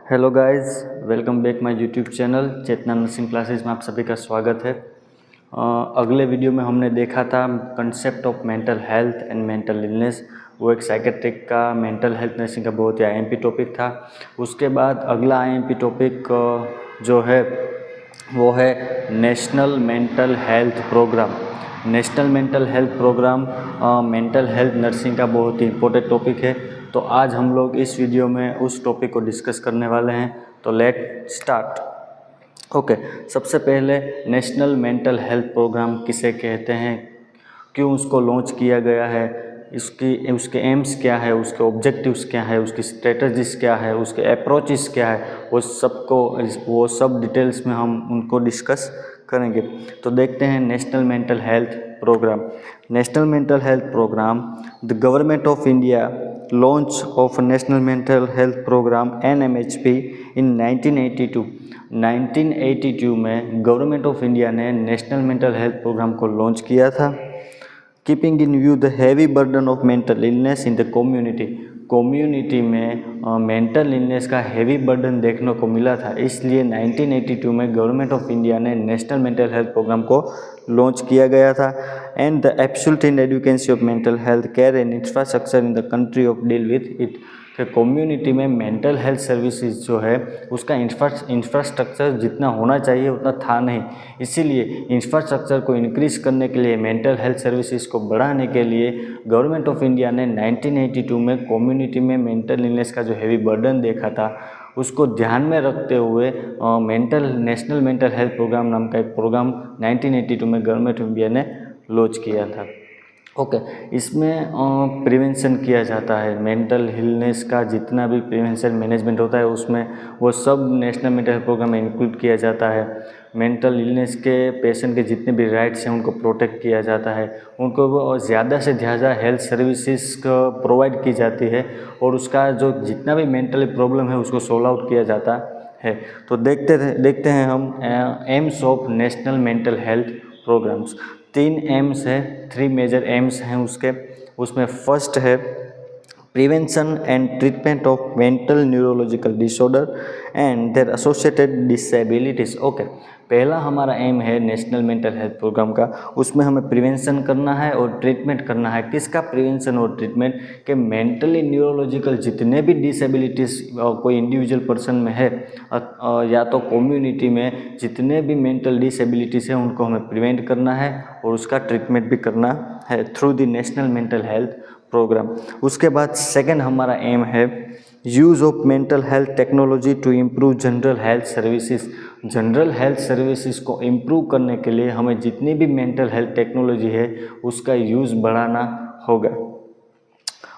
Hello guys, welcome back my YouTube channel Chetna nursing classes में आप सभी का स्वागत है। अगले वीडियो में हमने देखा था concept of mental health and mental illness. वो एक साइकेट्रिक का मेंटल हेल्थ नर्सिंग का बहुत ही आईएमपी टॉपिक था। उसके बाद अगला आईएमपी टॉपिक जो है वो है national mental health programme. National mental health programme mental health nursing का बहुत ही इम्पोर्टेंट टॉपिक है। तो आज हम लोग इस वीडियो में उस टॉपिक को डिस्कस करने वाले हैं। तो लेट स्टार्ट। ओके, सबसे पहले नेशनल मेंटल हेल्थ प्रोग्राम किसे कहते हैं, क्यों उसको लॉन्च किया गया है, उसके एम्स क्या है, उसके ऑब्जेक्टिव्स क्या है, उसकी स्ट्रेटजीज क्या है, उसके अप्रोचेस क्या है, वो सब डिटेल्स में हम उनको डिस्कस करेंगे। तो देखते हैं national mental health programme. National mental health programme, the government of India launch of national mental health programme NMHP in 1982। 1982 में गवर्नमेंट ऑफ इंडिया ने नेशनल मेंटल हेल्थ प्रोग्राम को लॉन्च किया था। Keeping in view the heavy burden of mental illness in the community में mental illness का heavy burden देखने को मिला था, इसलिए 1982 में गवर्नमेंट ऑफ इंडिया ने नेशनल मेंटल हेल्थ प्रोग्राम को लॉन्च किया गया था। And the absolute inadequacy of mental health care and infrastructure in the country of deal with it. कि कम्युनिटी में मेंटल हेल्थ सर्विसेज जो है उसका इंफ्रास्ट्रक्चर जितना होना चाहिए उतना था नहीं, इसीलिए इंफ्रास्ट्रक्चर को इंक्रीज करने के लिए, मेंटल हेल्थ सर्विसेज को बढ़ाने के लिए गवर्नमेंट ऑफ इंडिया ने 1982 में कम्युनिटी में मेंटल इलनेस का जो हैवी बर्डन देखा था उसको ध्यान में रखते हुए नेशनल मेंटल हेल्थ प्रोग्राम नाम का एक प्रोग्राम 1982 में गवर्नमेंट ऑफ इंडिया ने लॉन्च किया था। ओके, इसमें प्रिवेंशन किया जाता है। मेंटल इलनेस का जितना भी प्रिवेंशन मैनेजमेंट होता है उसमें वो सब नेशनल मेंटल हेल्थ प्रोग्राम में इंक्लूड किया जाता है। मेंटल इलनेस के पेशेंट के जितने भी राइट्स हैं उनको प्रोटेक्ट किया जाता है, उनको वो ज़्यादा से ज़्यादा हेल्थ सर्विसेज प्रोवाइड की जाती है और उसका जो जितना भी मेंटली प्रॉब्लम है उसको सॉल्व आउट किया जाता है। तो देखते हैं हम aims of national mental health programmes. 3 aims है, 3 मेजर एम्स हैं उसमें फर्स्ट है prevention and treatment of mental neurological disorder and their associated disabilities. Okay, पहला हमारा एम है नेशनल मेंटल हेल्थ प्रोग्राम का, उसमें हमें प्रिवेंशन करना है और ट्रीटमेंट करना है। किसका प्रिवेंशन और ट्रीटमेंट? के मेंटली न्यूरोलॉजिकल जितने भी डिसेबिलिटीज़ कोई इंडिविजुअल पर्सन में है या तो कम्युनिटी में जितने भी मेंटल डिसेबिलिटीज़ हैं उनको हमें प्रिवेंट करना है और उसका ट्रीटमेंट भी करना है through the national mental health programme. उसके बाद सेकंड हमारा एम है use of mental health technology to improve general health services. General health services को इम्प्रूव करने के लिए हमें जितनी भी मेंटल हेल्थ टेक्नोलॉजी है उसका यूज़ बढ़ाना होगा।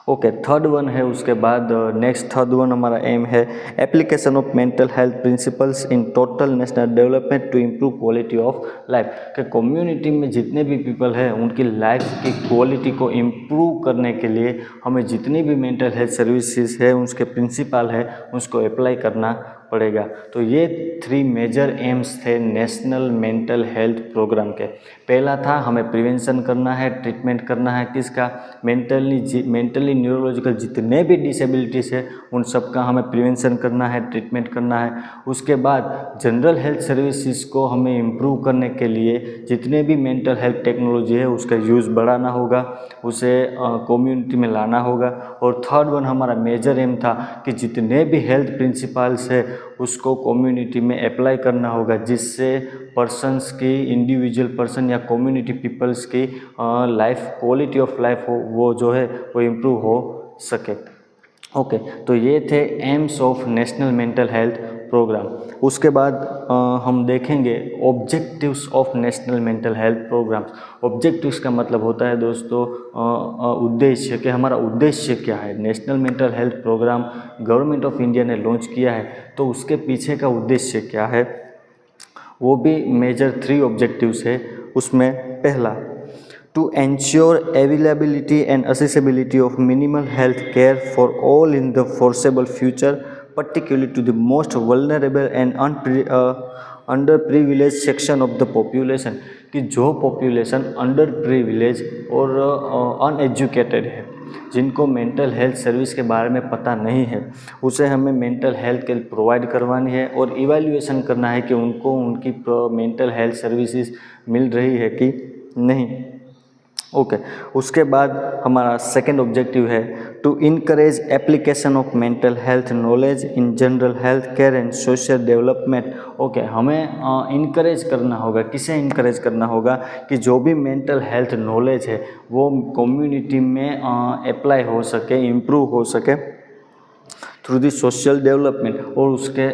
ओके, थर्ड वन है उसके बाद नेक्स्ट थर्ड वन हमारा एम है application of mental health principles in total national development to improve quality of life. कि कम्युनिटी में जितने भी पीपल हैं उनकी लाइफ की क्वालिटी को इम्प्रूव करने के लिए हमें जितनी भी मेंटल हेल्थ सर्विसेज है उसके प्रिंसिपल है उसको अप्लाई करना पड़ेगा। तो ये 3 मेजर एम्स थे नेशनल मेंटल हेल्थ प्रोग्राम के। पहला था हमें प्रिवेंशन करना है, ट्रीटमेंट करना है किसका? मेंटली न्यूरोलॉजिकल जितने भी डिसेबिलिटीज़ है उन सब का हमें प्रिवेंशन करना है, ट्रीटमेंट करना है। उसके बाद जनरल हेल्थ सर्विसेज को हमें इम्प्रूव करने के लिए जितने भी मेंटल हेल्थ टेक्नोलॉजी है उसका यूज़ बढ़ाना होगा, उसे कम्युनिटी में लाना होगा। और थर्ड वन हमारा मेजर एम था कि जितने भी हेल्थ प्रिंसिपल्स है उसको कम्युनिटी में अप्लाई करना होगा, जिससे पर्सन्स की, इंडिविजुअल पर्सन या कम्युनिटी पीपल्स की लाइफ, क्वालिटी ऑफ लाइफ हो वो जो है वो इम्प्रूव हो सके। ओके, तो ये थे aims of national mental health programme. उसके बाद हम देखेंगे objectives of national mental health programmes. Objectives का मतलब होता है दोस्तों उद्देश्य, कि हमारा उद्देश्य क्या है। National mental health programme government of India ने लॉन्च किया है तो उसके पीछे का उद्देश्य क्या है, वो भी मेजर 3 ऑब्जेक्टिव्स है। उसमें पहला, to ensure availability and accessibility of minimal health care for all in the foreseeable future, particularly to the most vulnerable and underprivileged section of the population। कि जो पॉपुलेशन अंडर प्रिविलेज और uneducated है जिनको mental health service के बारे में पता नहीं है, उसे हमें मेंटल हेल्थ के प्रोवाइड करवानी है और इवैल्यूएशन करना है कि उनको उनकी मेंटल हेल्थ सर्विसेज मिल रही है कि नहीं। ओके, उसके बाद हमारा सेकंड ऑब्जेक्टिव है to encourage application of mental health knowledge in general health care and social development. Okay, हमें इनकरेज करना होगा, किसे इनकरेज करना होगा कि जो भी मेंटल हेल्थ नॉलेज है वो कम्युनिटी में अप्लाई हो सके, इम्प्रूव हो सके थ्रू दी सोशल डेवलपमेंट, और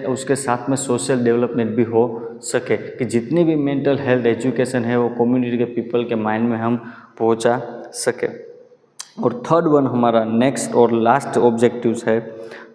उसके साथ में सोशल डेवलपमेंट भी हो सके कि जितनी भी मेंटल हेल्थ एजुकेशन है वो कम्युनिटी के पीपल के माइंड में हम पहुंचा सके। और थर्ड वन हमारा नेक्स्ट और लास्ट ऑब्जेक्टिव्स है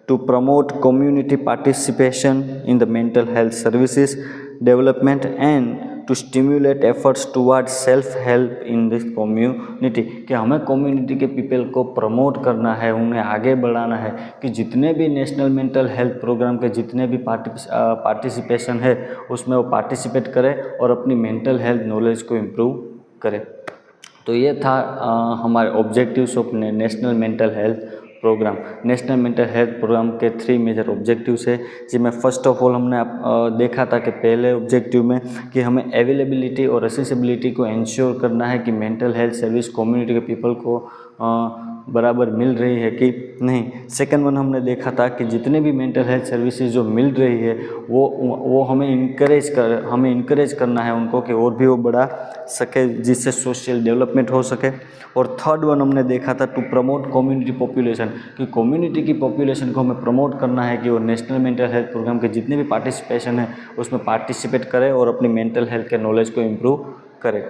to promote community participation in the mental health services development and to stimulate efforts toward self help in this community, कि हमें कम्युनिटी के पीपल को प्रमोट करना है, उन्हें आगे बढ़ाना है कि जितने भी नेशनल मेंटल हेल्थ प्रोग्राम के जितने भी पार्टिसिपेशन है उसमें वो पार्टिसिपेट करें और अपनी मेंटल हेल्थ नॉलेज को इम्प्रूव करें। तो ये था हमारे objectives of national mental health programme. National mental health programme के 3 मेजर ऑब्जेक्टिव्स है, जिसमें फर्स्ट ऑफ ऑल हमने देखा था कि पहले ऑब्जेक्टिव में कि हमें अवेलेबिलिटी और एक्सेसिबिलिटी को इंश्योर करना है कि मेंटल हेल्थ सर्विस कम्युनिटी के पीपल को बराबर मिल रही है कि नहीं। सेकंड वन हमने देखा था कि जितने भी मेंटल हेल्थ सर्विसेज जो मिल रही है वो हमें इनकरेज करना है उनको कि और भी वो बढ़ा सके, जिससे सोशल डेवलपमेंट हो सके। और थर्ड वन हमने देखा था टू प्रमोट कम्युनिटी पॉपुलेशन, कि कम्युनिटी की पॉपुलेशन को हमें प्रमोट करना है कि वो नेशनल मेंटल हेल्थ प्रोग्राम के जितने भी पार्टिसिपेशन है उसमें पार्टिसिपेट करे और अपनी मेंटल हेल्थ के नॉलेज को इम्प्रूव करे।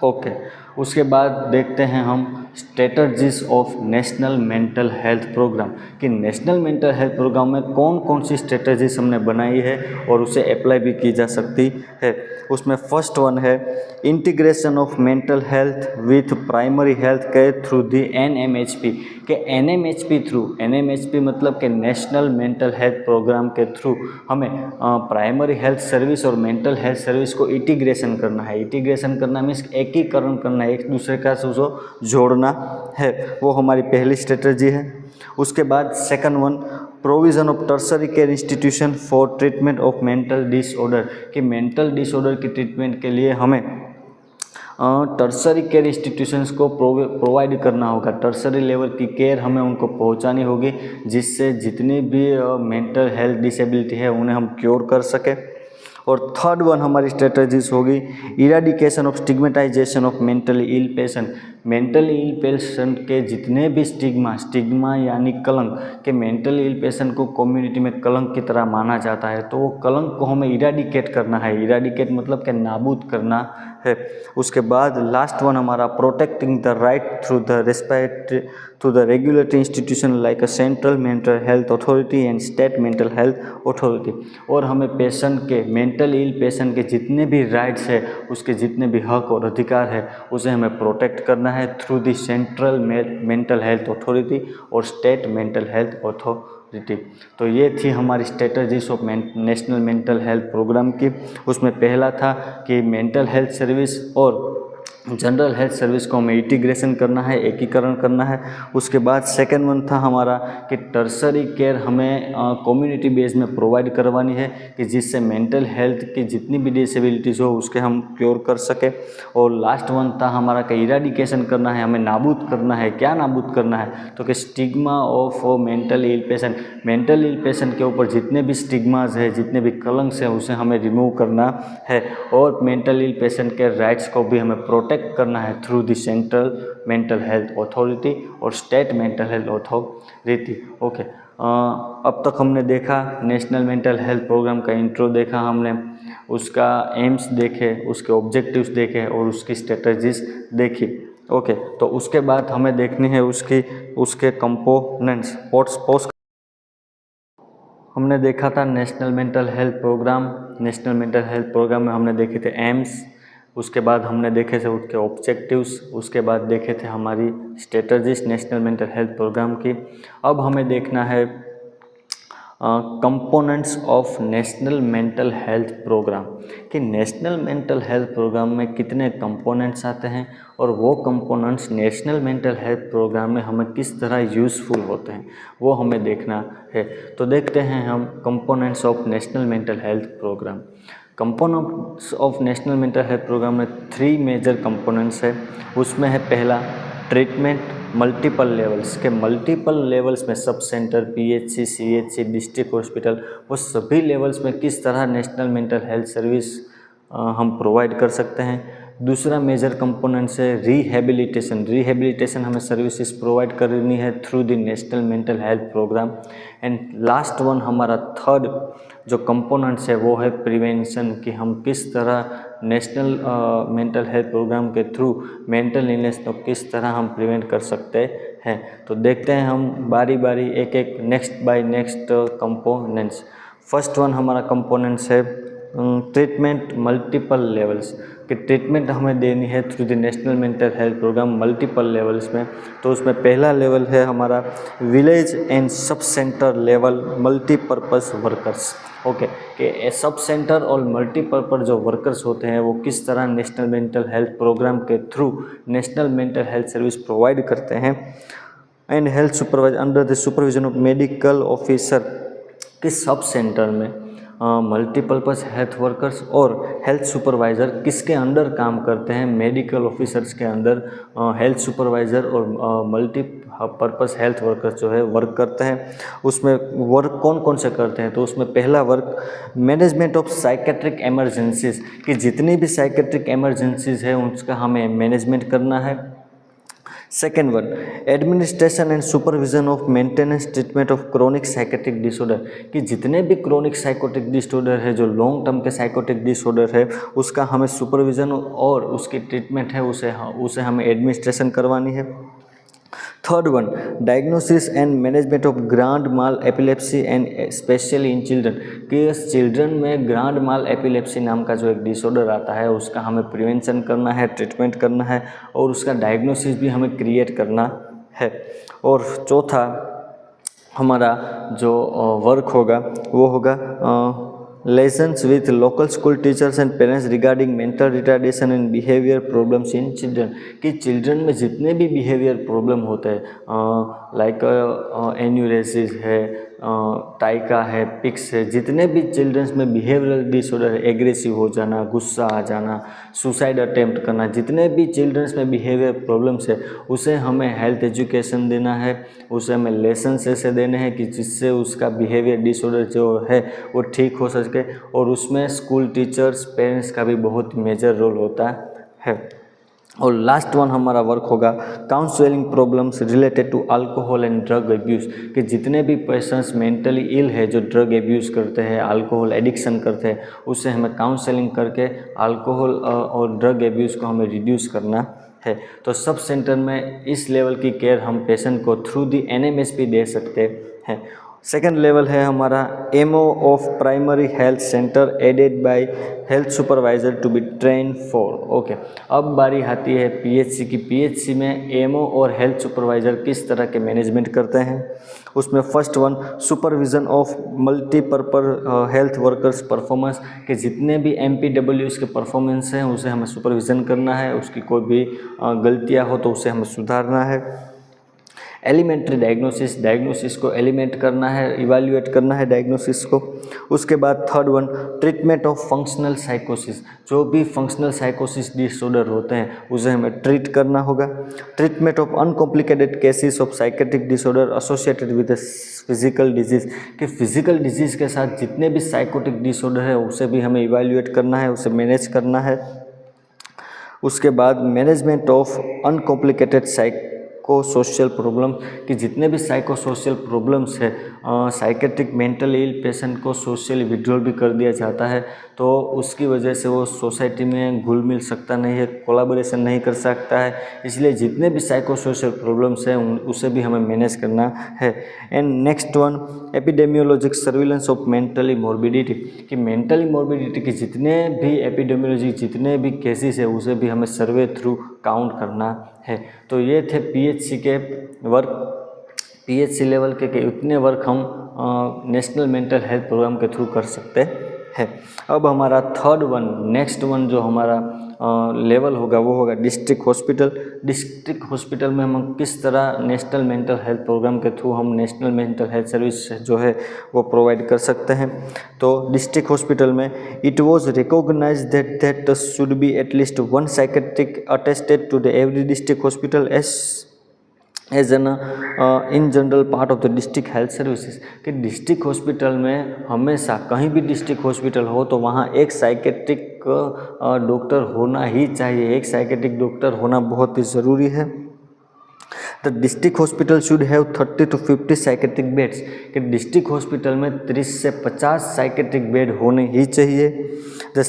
ओके, उसके बाद देखते हैं हम strategies of national mental health programme, कि नेशनल मेंटल हेल्थ प्रोग्राम में कौन कौन सी स्ट्रेटजीज हमने बनाई है और उसे अप्लाई भी की जा सकती है। उसमें फर्स्ट वन है integration of mental health with primary health care through the NMHP, के NMHP मतलब कि नेशनल मेंटल हेल्थ प्रोग्राम के थ्रू हमें प्राइमरी हेल्थ सर्विस और मेंटल हेल्थ सर्विस को इंटीग्रेशन करना है। इंटीग्रेशन करना मीन्स एकीकरण करना है, एक दूसरे का से उसको जोड़ना है, वो हमारी पहली स्ट्रेटजी है। उसके बाद second one provision of tertiary care institution for treatment of mental disorder, कि मेंटल डिसऑर्डर की ट्रीटमेंट के लिए हमें टर्सरी केयर इंस्टीट्यूशंस को प्रोवाइड करना होगा। टर्सरी लेवल की केयर हमें उनको पहुंचानी होगी, जिससे जितनी भी मेंटल हेल्थ डिसेबिलिटी है उन्हें हम क्योर कर सकें। और थर्ड वन हमारी स्ट्रेटजीज होगी eradication of stigmatization of mentally ill patient, mentally ill patient के जितने भी स्टिग्मा यानी कलंक, के मेंटली इल पेशेंट को कम्युनिटी में कलंक की तरह माना जाता है, तो वो कलंक को हमें इरेडिकेट करना है। इरेडिकेट मतलब कि नाबूद करना है। उसके बाद लास्ट वन हमारा protecting the right through the respect through the regulatory institution like a central mental health authority and state mental health authority, और हमें पेशेंट के मेंटल इल पेशेंट के जितने भी राइट्स है, उसके जितने भी हक और अधिकार है, उसे हमें प्रोटेक्ट करना है through the central mental health authority और स्टेट मेंटल हेल्थ अथॉरिटी। तो ये थी हमारी strategies of national mental health programme की। उसमें पहला था कि मेंटल हेल्थ सर्विस और जनरल हेल्थ सर्विस को हमें इंटीग्रेशन करना है, एकीकरण करना है। उसके बाद सेकंड वन था हमारा कि टर्सरी केयर हमें कम्युनिटी बेस में प्रोवाइड करवानी है, कि जिससे मेंटल हेल्थ की जितनी भी डिसेबिलिटीज़ हो उसके हम क्योर कर सके। और लास्ट वन था हमारा कि इरेडिकेशन करना है, हमें नाबूद करना है। क्या नाबूद करना है? तो कि stigma of mental ill patient, mental ill patient के ऊपर जितने भी स्टिग्माज है, जितने भी कलंक्स हैं, उसे हमें रिमूव करना है। और मेंटल इल पेशेंट के राइट्स को भी हमें प्रोटेक्ट करना है through the central mental health authority और state mental health authority. Okay, अब तक हमने देखा नेशनल मेंटल हेल्थ प्रोग्राम का इंट्रो देखा हमने, उसका एम्स देखे, उसके ऑब्जेक्टिव्स देखे और उसकी स्ट्रेटजीज देखी। ओके, तो उसके बाद हमें देखनी है उसके कंपोनेंट्स। पोस्ट हमने देखा था national mental health programme. National mental health programme में हमने देखे थे एम्स, उसके बाद हमने देखे थे उसके ऑब्जेक्टिव्स, उसके बाद देखे थे हमारी strategies national mental health programme की। अब हमें देखना है components of national mental health programme, कि नेशनल मेंटल हेल्थ प्रोग्राम में कितने कंपोनेंट्स आते हैं और वो components national mental health programme में हमें किस तरह यूज़फुल होते हैं वो हमें देखना है। तो देखते हैं हम components of national mental health programme. Components of national mental health programme में 3 मेजर कंपोनेंट्स है। उसमें है पहला ट्रीटमेंट मल्टीपल लेवल्स, के मल्टीपल लेवल्स में sub centre, PHC, CHC, district hospital, वो सभी लेवल्स में किस तरह नेशनल मेंटल हेल्थ सर्विस हम प्रोवाइड कर सकते हैं। दूसरा मेजर कंपोनेंट्स है रिहेबिलिटेशन। रिहेबिलिटेशन हमें सर्विसेज प्रोवाइड करनी है through the national mental health programme. And last one हमारा थर्ड जो कंपोनेंट्स है वो है प्रिवेंशन, कि हम किस तरह नेशनल मेंटल हेल्थ प्रोग्राम के थ्रू मेंटल इलनेस को किस तरह हम प्रिवेंट कर सकते हैं। तो देखते हैं हम बारी बारी एक एक next by next components. First one हमारा कंपोनेंट्स है ट्रीटमेंट मल्टीपल लेवल्स, कि ट्रीटमेंट हमें देनी है through the national mental health programme multiple levels में। तो उसमें पहला लेवल है हमारा village and sub centre level multipurpose workers. Okay, कि सब सेंटर और मल्टीपर्पज़ जो वर्कर्स होते हैं वो किस तरह नेशनल मेंटल हेल्थ प्रोग्राम के through national mental health service provide करते हैं। And health supervisor under the supervision of medical officer, कि सब सेंटर में मल्टीपर्पज़ हेल्थ वर्कर्स और हेल्थ सुपरवाइज़र किसके अंडर काम करते हैं, मेडिकल ऑफिसर्स के अंदर हेल्थ सुपरवाइज़र और मल्टीपर्पज़ हेल्थ वर्कर्स जो है वर्क करते हैं। उसमें वर्क कौन कौन से करते हैं, तो उसमें पहला work management of psychiatric emergencies, कि जितनी भी साइकेट्रिक एमरजेंसीज है उसका हमें मैनेजमेंट करना है। Second one administration and supervision of maintenance treatment of chronic psychiatric disorder, कि जितने भी क्रोनिक साइकोटिक डिसऑर्डर है जो लॉन्ग टर्म के साइकोटिक डिसऑर्डर है उसका हमें सुपरविजन और उसकी ट्रीटमेंट है उसे हमें एडमिनिस्ट्रेशन करवानी है। Third one diagnosis and management of grand mall epilepsy and specially in children, कि चिल्ड्रन में ग्रांड माल एपिलेप्सी नाम का जो एक डिसऑर्डर आता है उसका हमें प्रिवेंशन करना है, ट्रीटमेंट करना है और उसका डायग्नोसिस भी हमें क्रिएट करना है। और चौथा हमारा जो वर्क होगा वो होगा lessons with local school teachers and parents regarding mental retardation and behaviour problems in children, कि चिल्ड्रन में जितने भी बिहेवियर प्रॉब्लम होते हैं लाइक एन्यूरेसिस है, टाइका है, पिक्स है, जितने भी चिल्ड्रंस में बिहेवियरल डिसऑर्डर है, एग्रेसिव हो जाना, गुस्सा आ जाना, सुसाइड अटेम्प्ट करना, जितने भी चिल्ड्रंस में बिहेवियर प्रॉब्लम्स है उसे हमें हेल्थ एजुकेशन देना है, उसे हमें लेसन्स ऐसे देने हैं कि जिससे उसका बिहेवियर डिसऑर्डर जो है वो ठीक हो सके। और उसमें स्कूल टीचर्स पेरेंट्स का भी बहुत मेजर रोल होता है। और लास्ट वन हमारा वर्क होगा counselling problems related to alcohol and drug abuse, कि जितने भी पर्सन्स मेंटली इल है जो ड्रग एब्यूज़ करते हैं, अल्कोहल एडिक्शन करते हैं, उससे हमें काउंसलिंग करके अल्कोहल और ड्रग एब्यूज़ को हमें रिड्यूस करना है। तो सब सेंटर में इस लेवल की केयर हम पेशेंट को थ्रू दी NMHP दे सकते हैं। सेकेंड लेवल है हमारा MO of primary health centre aided by health supervisor to be train for. Okay, अब बारी आती है PHC की। PHC में MO और हेल्थ सुपरवाइज़र किस तरह के मैनेजमेंट करते हैं। उसमें first one supervision of multipurpose health workers performance, के जितने भी MPWs के परफॉर्मेंस हैं उसे हमें सुपरविज़न करना है, उसकी कोई भी गलतियाँ हो तो उसे हमें सुधारना है। एलिमेंट्री डायग्नोसिस को एलिमेंट करना है, इवैल्यूएट करना है डायग्नोसिस को। उसके बाद third one treatment of functional साइकोसिस, जो भी फंक्शनल साइकोसिस डिसऑर्डर होते हैं उसे हमें ट्रीट करना होगा। Treatment of uncomplicated cases of psychiatric disorder associated with physical disease, कि फिजिकल डिजीज़ के साथ जितने भी साइकोटिक डिसऑर्डर है उसे भी हमें इवैल्यूएट करना है, उसे मैनेज करना है। उसके बाद management of uncomplicated psycho social problem, कि जितने भी साइको सोशल प्रॉब्लम्स है साइकेट्रिक मेंटल इल पेशेंट को सोशली विड्रॉल भी कर दिया जाता है, तो उसकी वजह से वो सोसाइटी में घुल मिल सकता नहीं है, कोलैबोरेशन नहीं कर सकता है। इसलिए जितने भी साइको सोशल प्रॉब्लम्स हैं उसे भी हमें मैनेज करना है। And next one epidemiologic surveillance of mentally morbidity, कि मेंटली मॉर्बिडिटी के जितने भी एपिडेमियोलॉजी जितने भी केसेस है उसे भी हमें सर्वे थ्रू काउंट करना है। तो ये थे PHC के वर्क। PHC लेवल के उतने वर्क हम नेशनल मेंटल हेल्थ प्रोग्राम के थ्रू कर सकते हैं। अब हमारा थर्ड वन, नेक्स्ट वन जो हमारा लेवल होगा वो होगा डिस्ट्रिक्ट हॉस्पिटल। डिस्ट्रिक्ट हॉस्पिटल में हम किस तरह नेशनल मेंटल हेल्थ प्रोग्राम के थ्रू हम नेशनल मेंटल हेल्थ सर्विस जो है वो प्रोवाइड कर सकते हैं। तो डिस्ट्रिक्ट हॉस्पिटल में it was recognise that should be at least one psychiatric attested to the every district hospital as an in general part of the district health services. कि district hospital में हमेशा कहीं भी डिस्ट्रिक्ट हॉस्पिटल हो तो वहाँ एक साइकेट्रिक डॉक्टर होना ही चाहिए, एक साइकेट्रिक डॉक्टर होना बहुत ही ज़रूरी है। The district hospital should have 30 to 50 psychiatric beds. कि डिस्ट्रिक्ट हॉस्पिटल में 30 से 50 साइकेट्रिक बेड होने ही चाहिए। The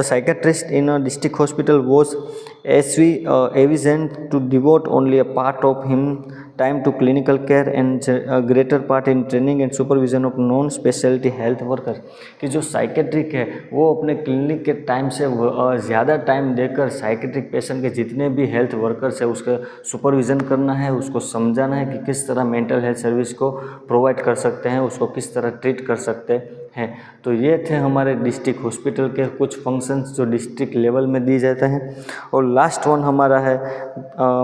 psychiatrist in a district hospital was evident to devote only a part of him time to clinical care and greater part in training and supervision of non speciality health worker. कि जो psychiatric है वो अपने clinic के time से ज़्यादा time देकर psychiatric patient के जितने भी हेल्थ वर्कर्स है उसका सुपरविज़न करना है, उसको समझाना है कि किस तरह मेंटल हेल्थ सर्विस को प्रोवाइड कर सकते हैं, उसको किस तरह ट्रीट कर सकते हैं। तो ये थे हमारे डिस्ट्रिक्ट हॉस्पिटल के कुछ फंक्शंस जो डिस्ट्रिक्ट लेवल में दिए जाते हैं। और लास्ट वन हमारा है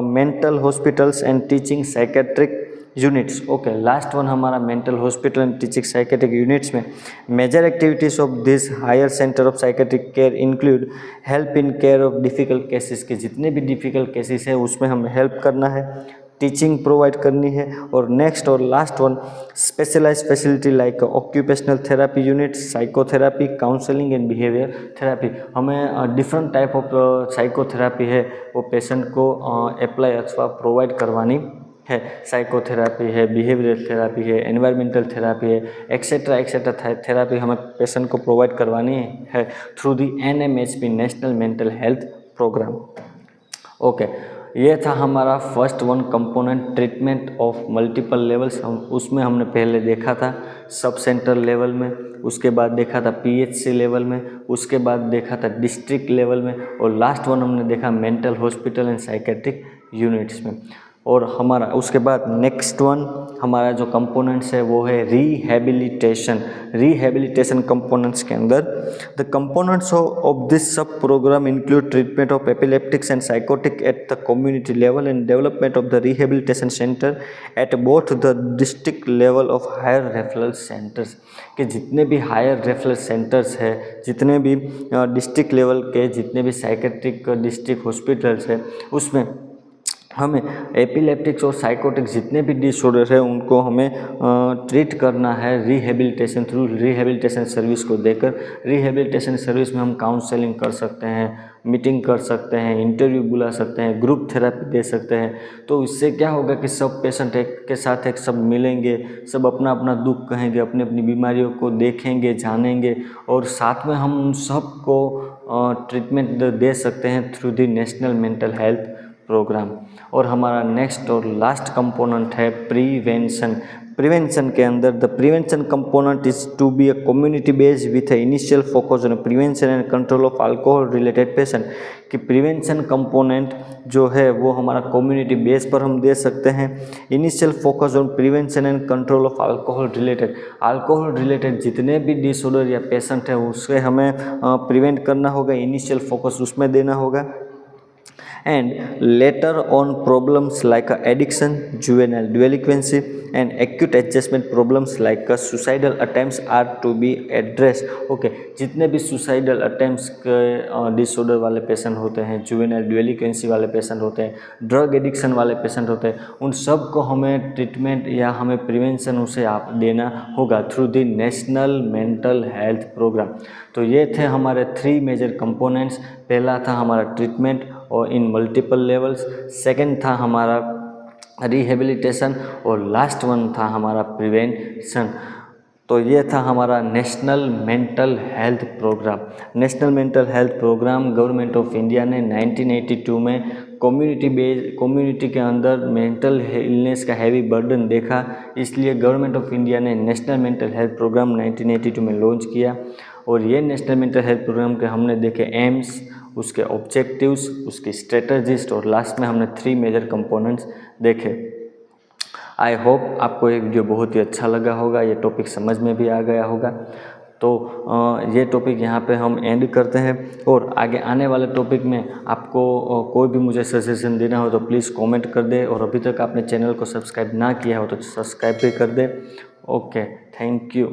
mental hospitals and teaching psychiatric units. Okay, last one हमारा mental hospital and teaching psychiatric units में major activities of this higher centre of psychiatric care include help in care of difficult cases. के जितने भी difficult cases है उसमें हमें help करना है, टीचिंग प्रोवाइड करनी है। और नेक्स्ट और last one specialised facility like occupational therapy unit, psychotherapy, counselling and behaviour therapy. हमें डिफरेंट टाइप ऑफ साइकोथेरापी है वो पेशेंट को अप्लाई अथवा प्रोवाइड करवानी है। साइकोथेरापी है, बिहेवियर थेरापी है, एनवायरमेंटल थेरापी है, एक्सेट्रा थेरापी हमें पेशेंट को प्रोवाइड करवानी है through the NMHP national mental health programme. Okay, ये था हमारा first one component treatment of multiple levels. उसमें हमने पहले देखा था सब सेंटर लेवल में, उसके बाद देखा था PHC लेवल में, उसके बाद देखा था डिस्ट्रिक्ट लेवल में, और लास्ट वन हमने देखा mental hospital and psychiatric units में। और हमारा उसके बाद नेक्स्ट वन हमारा जो कंपोनेंट्स है वो है रिहेबिलिटेशन। रिहेबिलिटेशन कंपोनेंट्स के अंदर the components of this sub programme include treatment of epileptics and psychotic at the community level and development of the rehabilitation centre at both the district level of higher referral centres. कि जितने भी higher referral centres है, जितने भी district level के जितने भी psychiatric district hospitals है उसमें हमें एपिलेप्टिक्स और साइकोटिक्स जितने भी डिसऑर्डर है उनको हमें ट्रीट करना है रिहेबिलिटेशन थ्रू रिहेबिलिटेशन सर्विस को देकर। रिहेबिलिटेशन सर्विस में हम काउंसलिंग कर सकते हैं, मीटिंग कर सकते हैं, इंटरव्यू बुला सकते हैं, ग्रुप थेरेपी दे सकते हैं। तो इससे क्या होगा कि सब पेशेंट एक के साथ एक सब मिलेंगे, सब अपना अपना दुख कहेंगे, अपनी अपनी बीमारियों को देखेंगे, जानेंगे, और साथ में हम उन सबको ट्रीटमेंट दे सकते हैं through the national mental health programme. और हमारा नेक्स्ट और लास्ट कंपोनेंट है प्रिवेंशन। प्रिवेंशन के अंदर the prevention component is to be a community based with initial focus on prevention and control of alcohol related patient. कि prevention component जो है वो हमारा कम्युनिटी बेस पर हम दे सकते हैं। Initial focus on prevention and control of alcohol related जितने भी डिसऑर्डर या पेशेंट है उससे हमें प्रिवेंट करना होगा, इनिशियल फोकस उसमें देना होगा। And later on problems like addiction, juvenile delinquency and acute adjustment problems like suicidal attempts are to be addressed. Okay, जितने भी suicidal attempts के डिसऑर्डर वाले पेशेंट होते हैं, जुवेनाइल डेलिक्वेंसी वाले पेशेंट होते हैं, ड्रग एडिक्शन वाले पेशेंट होते हैं, उन सब को हमें ट्रीटमेंट या हमें प्रिवेंशन उसे आप देना होगा through the national mental health programme. तो ये थे हमारे 3 मेजर कंपोनेंट्स। पहला था हमारा ट्रीटमेंट और इन मल्टीपल लेवल्स, सेकंड था हमारा रिहेबिलिटेशन, और लास्ट वन था हमारा प्रिवेंशन। तो ये था हमारा national mental health programme. National mental health programme government of India ने 1982 में कम्युनिटी के अंदर मेंटल इलनेस का हैवी बर्डन देखा, इसलिए गवर्नमेंट ऑफ इंडिया ने नेशनल मेंटल हेल्थ प्रोग्राम 1982 में लॉन्च किया। और ये नेशनल मेंटल हेल्थ प्रोग्राम के हमने देखे एम्स, उसके ऑब्जेक्टिव्स, उसकी स्ट्रेटजीज, और लास्ट में हमने 3 मेजर कंपोनेंट्स देखे। आई होप आपको ये वीडियो बहुत ही अच्छा लगा होगा, ये टॉपिक समझ में भी आ गया होगा। तो ये टॉपिक यहाँ पे हम एंड करते हैं, और आगे आने वाले टॉपिक में आपको कोई भी मुझे सजेशन देना हो तो प्लीज़ कमेंट कर दे, और अभी तक आपने चैनल को सब्सक्राइब ना किया हो तो सब्सक्राइब भी कर दे। Okay, thank you.